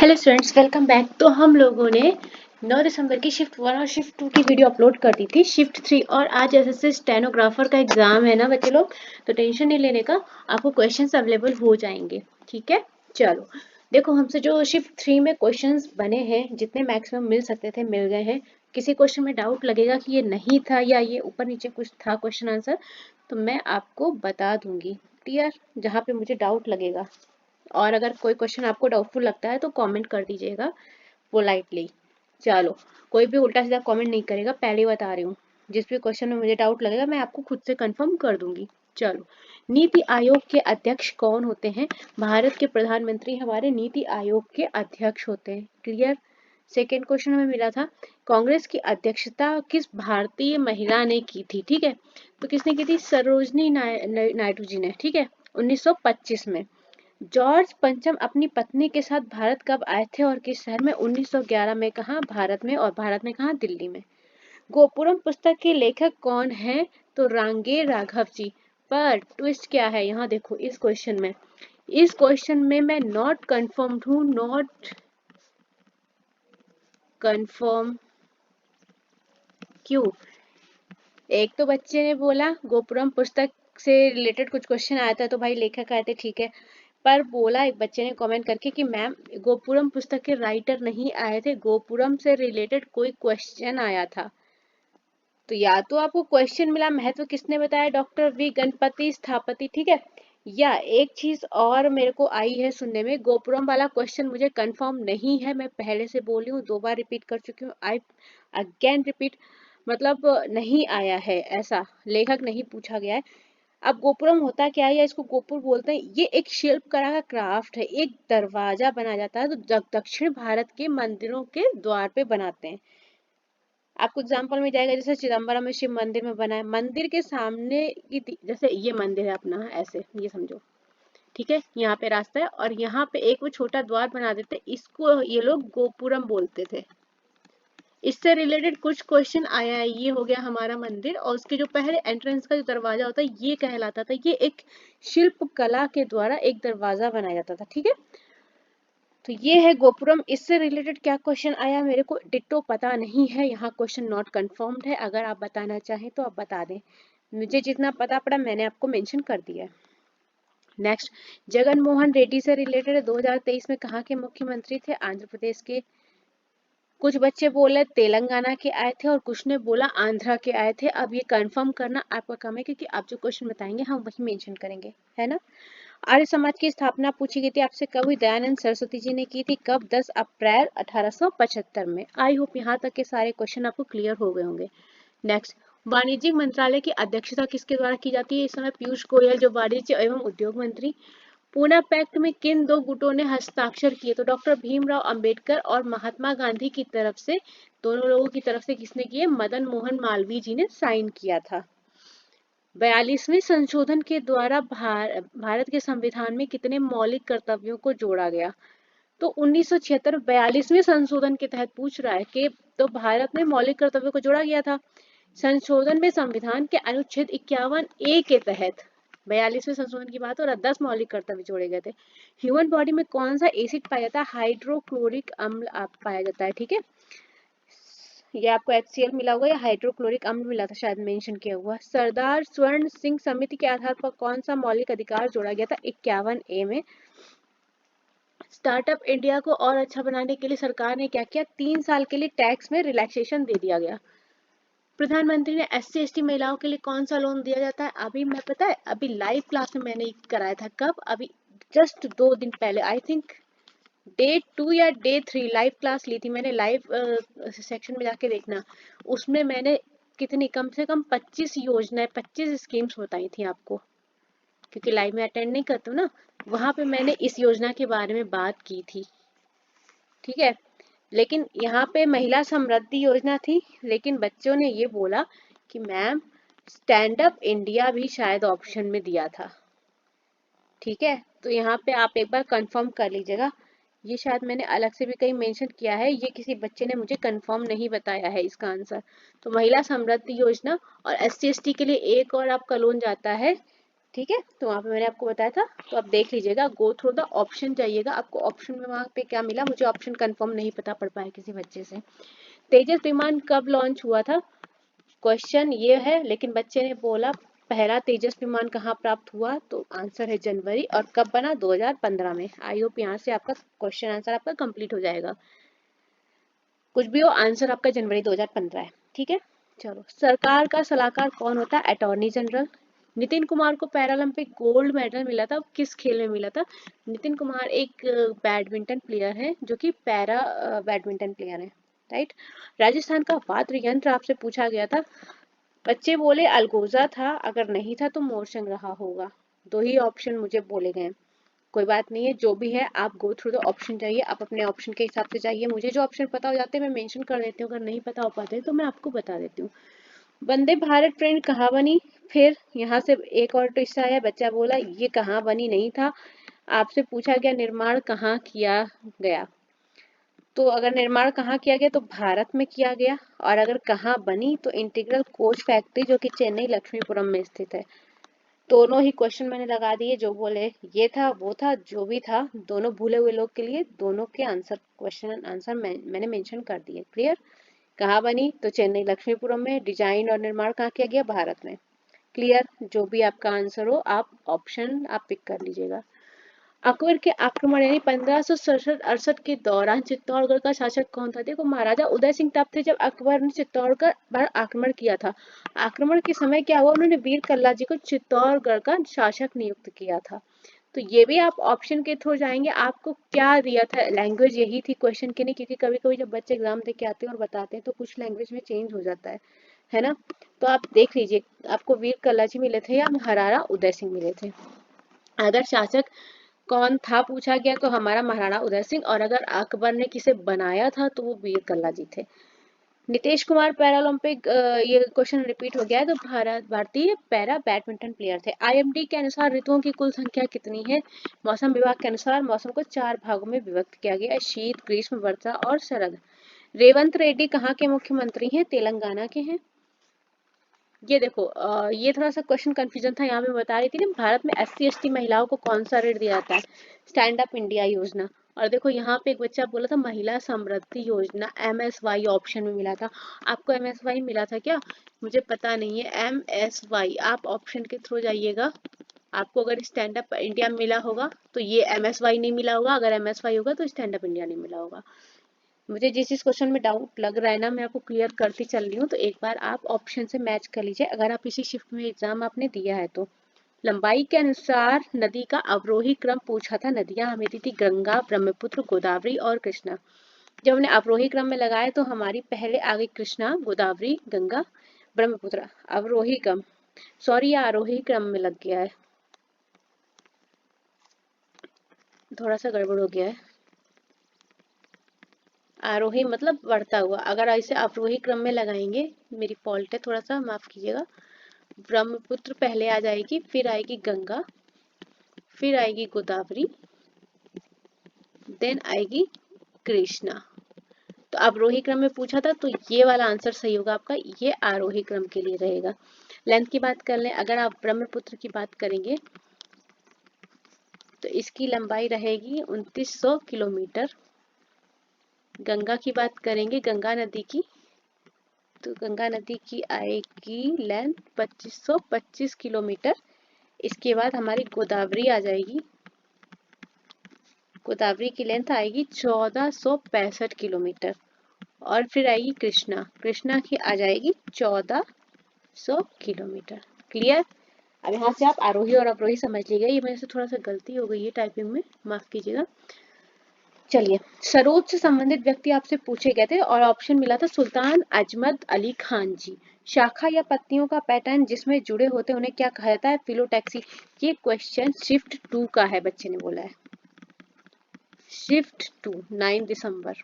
Hello students, welcome back. तो हम लोगों ने 9 दिसंबर की शिफ्ट 1 और शिफ्ट 2 की वीडियो अपलोड कर दी थी। शिफ्ट 3 और आज एसएससी स्टेनोग्राफर का एग्जाम है ना बच्चे लोग, तो टेंशन नहीं लेने का, आपको क्वेश्चंस अवेलेबल हो जाएंगे। ठीक है, चलो देखो, हमसे जो शिफ्ट 3 में क्वेश्चंस बने हैं, जितने मैक्सिमम मिल सकते थे मिल गए हैं। किसी क्वेश्चन में डाउट लगेगा कि ये नहीं था या ये ऊपर नीचे कुछ था क्वेश्चन आंसर, तो मैं आपको बता दूंगी। क्लियर? जहाँ पे मुझे डाउट लगेगा, और अगर कोई क्वेश्चन आपको डाउटफुल लगता है तो कमेंट कर दीजिएगा पोलाइटली। चलो, कोई भी उल्टा सीधा कमेंट नहीं करेगा, पहले ही बता रही हूँ। जिस भी क्वेश्चन में मुझे डाउट लगेगा मैं आपको खुद से कंफर्म कर दूंगी। चलो, नीति आयोग के अध्यक्ष कौन होते हैं? भारत के प्रधानमंत्री हमारे नीति आयोग के अध्यक्ष होते हैं। क्लियर? सेकेंड क्वेश्चन हमें मिला था, कांग्रेस की अध्यक्षता किस भारतीय महिला ने की थी? ठीक है, तो किसने की थी? सरोजनी नायडू जी ने। ठीक है, 1925 में। जॉर्ज पंचम अपनी पत्नी के साथ भारत कब आए थे और किस शहर में? 1911 में। कहाँ? भारत में। और भारत में कहाँ? दिल्ली में। गोपुरम पुस्तक के लेखक कौन है? तो रांगे राघव जी। पर ट्विस्ट क्या है यहाँ देखो, इस क्वेश्चन में मैं नॉट कंफर्म्ड हूँ। नॉट कंफर्म क्यों? एक तो बच्चे ने बोला गोपुरम पुस्तक से रिलेटेड कुछ क्वेश्चन आया था, तो भाई लेखक आए थे, ठीक है। पर बोला एक बच्चे ने कमेंट करके कि मैम गोपुरम पुस्तक के राइटर नहीं आए थे, गोपुरम से रिलेटेड कोई क्वेश्चन आया था। तो या तो आपको क्वेश्चन मिला, महत्व किसने बताया? Doctor V Ganapati Sthapati. ठीक है, या एक चीज और मेरे को आई है सुनने में, गोपुरम वाला क्वेश्चन मुझे कंफर्म नहीं है, मैं पहले से बोली हूँ, 2 बार रिपीट कर चुकी हूँ, आई अगेन रिपीट, मतलब नहीं आया है, ऐसा लेखक नहीं पूछा गया है। अब गोपुरम होता क्या है, या इसको गोपुर बोलते हैं, ये एक शिल्प कला का क्राफ्ट है, एक दरवाजा बनाया जाता है, तो दक्षिण भारत के मंदिरों के द्वार पे बनाते हैं। आपको एग्जाम्पल में जाएगा, जैसे चिदम्बरम में शिव मंदिर में बना है, मंदिर के सामने की, जैसे ये मंदिर है अपना, ऐसे ये समझो। ठीक है, यहाँ पे रास्ता है और यहाँ पे एक वो छोटा द्वार बना देते, इसको ये लोग गोपुरम बोलते थे। इससे रिलेटेड कुछ क्वेश्चन आया है। ये हो गया हमारा मंदिर, और उसके जो पहले एंट्रेंस का जो दरवाजा होता है ये कहलाता था, ये एक शिल्प कला के द्वारा एक दरवाजा बनाया जाता था। ठीक है, तो ये है गोपुरम। इससे रिलेटेड क्या क्वेश्चन आया मेरे को डिट्टो पता नहीं है, यहाँ क्वेश्चन नॉट कंफर्म्ड है। अगर आप बताना चाहें तो आप बता दें, मुझे जितना पता पड़ा मैंने आपको मेंशन कर दिया है। नेक्स्ट, जगन मोहन रेड्डी से रिलेटेड 2023 में कहाँ के मुख्यमंत्री थे? आंध्र प्रदेश के। कुछ बच्चे बोले तेलंगाना के आए थे और कुछ ने बोला आंध्रा के आए थे। अब ये कंफर्म करना आपका काम है, क्योंकि आप जो क्वेश्चन बताएंगे हम वही मेंशन करेंगे, है ना। आर्य समाज की स्थापना पूछी गई थी आपसे, कब हुई? दयानंद सरस्वती जी ने की थी। कब? 10 अप्रैल 1875 में। आई होप यहाँ तक के सारे क्वेश्चन आपको क्लियर हो गए होंगे। नेक्स्ट, वाणिज्यिक मंत्रालय की अध्यक्षता किसके द्वारा की जाती है? इस समय पीयूष गोयल, जो वाणिज्य एवं उद्योग मंत्री। पूना पैक्ट में किन 2 गुटों ने हस्ताक्षर किए? तो डॉक्टर भीमराव अंबेडकर और महात्मा गांधी की तरफ से, दोनों लोगों की तरफ से किसने किए? मदन मोहन मालवीय जी ने साइन किया था। 42वें संशोधन के द्वारा भारत के संविधान में कितने मौलिक कर्तव्यों को जोड़ा गया? तो 1976 42वें संशोधन के तहत पूछ रहा है कि तो भारत में मौलिक कर्तव्यों को जोड़ा गया था। संशोधन में संविधान के अनुच्छेद 51A के तहत 42वें संशोधन की बात हो रहा, 10 मौलिक कर्तव्य जोड़े गए थे। ह्यूमन बॉडी में कौन सा एसिड पाया जाता है? हाइड्रोक्लोरिक अम्ल पाया जाता है। ठीक है, ये आपको HCl मिला होगा या हाइड्रोक्लोरिक अम्ल मिला था, शायद मेंशन किया हुआ। सरदार स्वर्ण सिंह समिति के आधार पर कौन सा मौलिक अधिकार जोड़ा गया था? 51A में। स्टार्टअप इंडिया को और अच्छा बनाने के लिए सरकार ने क्या किया? 3 साल के लिए टैक्स में रिलैक्सेशन दे दिया गया। प्रधानमंत्री ने SC/ST महिलाओं के लिए कौन सा लोन दिया जाता है? अभी मैं पता है, अभी लाइव क्लास में मैंने कराया था। कब? अभी जस्ट 2 दिन पहले, आई थिंक डे 2 या डे 3 लाइव क्लास ली थी मैंने। लाइव सेक्शन में जाके देखना, उसमें मैंने कितनी, कम से कम 25 योजनाएं, 25 स्कीम्स बताई थी आपको, क्योंकि लाइव में अटेंड नहीं करते हो ना, वहां पे मैंने इस योजना के बारे में बात की थी। ठीक है, लेकिन यहाँ पे महिला समृद्धि योजना थी, लेकिन बच्चों ने ये बोला कि मैम स्टैंड अप इंडिया भी शायद ऑप्शन में दिया था। ठीक है, तो यहाँ पे आप एक बार कंफर्म कर लीजिएगा, ये शायद मैंने अलग से भी कहीं मेंशन किया है, ये किसी बच्चे ने मुझे कंफर्म नहीं बताया है इसका आंसर। तो महिला समृद्धि योजना और SC/ST के लिए एक और आपका लोन जाता है ठीक है, तो वहाँ पे मैंने आपको बताया था, तो आप देख लीजिएगा, गो थ्रू द ऑप्शन जाइएगा, आपको ऑप्शन में वहाँ पे क्या मिला, मुझे ऑप्शन कंफर्म नहीं पता पड़ पाया किसी बच्चे से। तेजस विमान कब लॉन्च हुआ था, क्वेश्चन ये है, लेकिन बच्चे ने बोला पहला तेजस विमान कहाँ प्राप्त हुआ, तो आंसर है जनवरी, और कब बना, 2015 में। आई होप यहाँ से आपका क्वेश्चन आंसर आपका कंप्लीट हो जाएगा। कुछ भी हो, आंसर आपका जनवरी 2015 है। ठीक है, चलो, सरकार का सलाहकार कौन होता है, अटॉर्नी जनरल। नितिन कुमार को पैरालंपिक गोल्ड मेडल मिला था, किस खेल में मिला था, नितिन कुमार एक बैडमिंटन प्लेयर है, जो कि पैरा बैडमिंटन प्लेयर है, राइट। राजस्थान का वाद्य यंत्र आपसे पूछा गया था, बच्चे बोले अलगोजा था, अगर नहीं था तो मोरशंग रहा होगा। दो ही ऑप्शन मुझे बोले गए, कोई बात नहीं है, जो भी है आप गो थ्रू द ऑप्शन जाइए, आप अपने ऑप्शन के हिसाब से जाइए, मुझे जो ऑप्शन पता हो जाते हैं मैं मेंशन कर देती हूँ, अगर नहीं पता हो पाते तो मैं आपको बता देती हूँ। वंदे भारत ट्रेन कहाँ बनी, फिर यहाँ से एक और ट्विस्ट आया, बच्चा बोला ये कहाँ बनी नहीं था, आपसे पूछा गया निर्माण कहाँ किया गया, तो अगर निर्माण कहाँ किया गया तो भारत में किया गया, और अगर कहाँ बनी तो इंटीग्रल कोच फैक्ट्री, जो कि चेन्नई लक्ष्मीपुरम में स्थित है। दोनों ही क्वेश्चन मैंने लगा दिए, जो बोले ये था वो था, जो भी था, दोनों भूले हुए लोग के लिए दोनों के आंसर, क्वेश्चन आंसर मैंने मेंशन कर दिए। क्लियर, कहाँ बनी तो चेन्नई लक्ष्मीपुरम में, डिजाइन और निर्माण कहाँ किया गया, भारत में। क्लियर, जो भी आपका आंसर हो आप ऑप्शन आप पिक कर लीजिएगा। अकबर के आक्रमण यानी 1567-68 के दौरान चित्तौड़गढ़ का शासक कौन था, देखो महाराजा उदय सिंह तब थे जब अकबर ने चित्तौड़गढ़ पर आक्रमण किया था। आक्रमण के समय क्या हुआ, उन्होंने वीर कल्ला जी को चित्तौड़गढ़ का शासक नियुक्त किया था। तो ये भी आप ऑप्शन के थ्रू जाएंगे, आपको क्या दिया था, लैंग्वेज यही थी क्वेश्चन के, नहीं, क्योंकि कभी कभी जब बच्चे एग्जाम दे के आते हैं और बताते हैं तो कुछ लैंग्वेज में चेंज हो जाता है ना। तो आप देख लीजिए, आपको वीर कल्ला जी मिले थे या महाराणा उदय सिंह मिले थे। अगर शासक कौन था पूछा गया तो हमारा महाराणा उदय सिंह, और अगर अकबर ने किसे बनाया था तो वो वीर कल्ला जी थे। नीतीश कुमार पैरालंपिक, ये क्वेश्चन रिपीट हो गया है, तो भारतीय पैरा बैडमिंटन प्लेयर थे। आईएमडी के अनुसार ऋतुओं की कुल संख्या कितनी है, मौसम विभाग के अनुसार मौसम को 4 भागों में विभक्त किया गया है, शीत, ग्रीष्म, वर्षा और शरद। रेवंत रेड्डी कहाँ के मुख्यमंत्री हैं, तेलंगाना के हैं। ये देखो, ये थोड़ा सा क्वेश्चन कंफ्यूजन था, यहाँ पे बता रही थी ना, भारत में SC ST महिलाओं को कौन सा ऋण दिया जाता है, स्टैंड अप इंडिया योजना। और देखो यहाँ पे एक बच्चा बोला था महिला समृद्धि योजना, MSY ऑप्शन में मिला था। आपको MSY मिला था क्या, मुझे पता नहीं है। MSY आप ऑप्शन के थ्रू जाइएगा, आपको अगर स्टैंड अप इंडिया मिला होगा तो ये MSY नहीं मिला होगा, अगर MSY होगा तो स्टैंड अप इंडिया नहीं मिला होगा। मुझे जिस जिस क्वेश्चन में डाउट लग रहा है ना, मैं आपको क्लियर करती चल रही हूँ, तो एक बार आप ऑप्शन से मैच कर लीजिए, अगर आप इसी शिफ्ट में एग्जाम आपने दिया है तो। लंबाई के अनुसार नदी का अवरोही क्रम पूछा था, नदियां हमें दी थी गंगा, ब्रह्मपुत्र, गोदावरी और कृष्णा। जब हमने अवरोही क्रम में लगाए तो हमारी पहले आ गई कृष्णा, गोदावरी, गंगा, ब्रह्मपुत्र। अवरोही क्रम, सॉरी ये आरोही क्रम में लग गया है, थोड़ा सा गड़बड़ हो गया है। आरोही मतलब बढ़ता हुआ, अगर ऐसे अवरोही क्रम में लगाएंगे, मेरी फॉल्ट है, थोड़ा सा माफ कीजिएगा। ब्रह्मपुत्र पहले आ जाएगी, फिर आएगी गंगा, फिर आएगी गोदावरी, देन आएगी कृष्णा। तो अवरोही क्रम में पूछा था तो ये वाला आंसर सही होगा आपका, ये आरोही क्रम के लिए रहेगा। लेंथ की बात कर लें, अगर आप ब्रह्मपुत्र की बात करेंगे तो इसकी लंबाई रहेगी 2900 किलोमीटर। गंगा की बात करेंगे, गंगा नदी की, तो गंगा नदी की आएगी लेंथ 2525 किलोमीटर। इसके बाद हमारी गोदावरी आ जाएगी, गोदावरी की लेंथ आएगी 1465 किलोमीटर। और फिर आएगी कृष्णा, कृष्णा की आ जाएगी 1400 किलोमीटर। क्लियर, अब यहाँ से आप आरोही और अवरोही समझ लीजिए, ये मेरे से थोड़ा सा गलती हो गई है टाइपिंग में, माफ कीजिएगा। चलिए, सरोज से संबंधित व्यक्ति आपसे पूछे गए थे और ऑप्शन मिला था सुल्तान अजमत अली खान जी। शाखा या पत्तियों का पैटर्न जिसमें जुड़े होते हैं उन्हें क्या कहा जाता है, फिलोटैक्सी। ये क्वेश्चन शिफ्ट 2 का है, बच्चे ने बोला है शिफ्ट 2, 9 दिसंबर।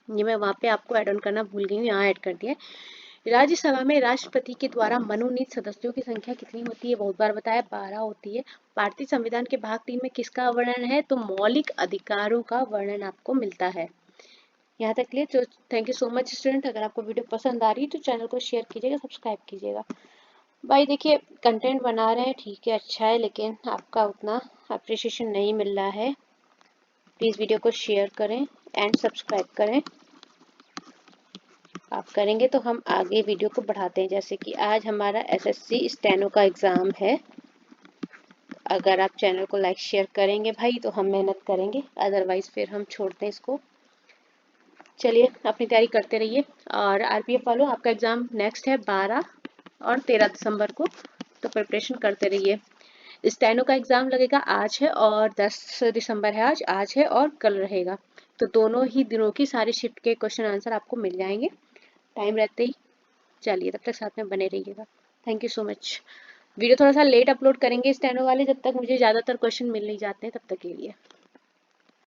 ये मैं वहां पे आपको ऐड ऑन करना भूल गई हूँ, यहाँ ऐड कर दिया है। राज्यसभा में राष्ट्रपति के द्वारा मनोनीत सदस्यों की संख्या कितनी होती है, बहुत बार बताया, 12 होती है। भारतीय संविधान के भाग 3 में किसका वर्णन है, तो मौलिक अधिकारों का वर्णन आपको मिलता है। यहाँ तक क्लियर। तो thank you so much student, अगर आपको वीडियो पसंद आ रही है तो चैनल को शेयर कीजिएगा, सब्सक्राइब कीजिएगा। भाई देखिए, कंटेंट बना रहे हैं ठीक है, अच्छा है, लेकिन आपका उतना अप्रिसिएशन नहीं मिल रहा है। प्लीज़ वीडियो को शेयर करें एंड सब्सक्राइब करें। आप करेंगे तो हम आगे वीडियो को बढ़ाते हैं। जैसे कि आज हमारा एसएससी स्टेनो का एग्ज़ाम है। अगर आप चैनल को लाइक शेयर करेंगे भाई तो हम मेहनत करेंगे, अदरवाइज़ फिर हम छोड़ते हैं इसको। चलिए अपनी तैयारी करते रहिए। और आरपीएफ वालों, आपका एग्ज़ाम नेक्स्ट है 12 और 13 दिसंबर को, तो प्रिपरेशन करते रहिए। स्टेनो का एग्ज़ाम लगेगा आज है और 10 दिसंबर है, आज है और कल रहेगा। तो दोनों ही दिनों की सारी शिफ्ट के क्वेश्चन आंसर आपको मिल जाएंगे टाइम रहते ही। चलिए तब तक साथ में बने रहिएगा। Thank you so much. Video थोड़ा सा लेट अपलोड करेंगे स्टेनो वाले, जब तक मुझे ज़्यादातर क्वेश्चन मिल नहीं जाते हैं तब तक के लिए।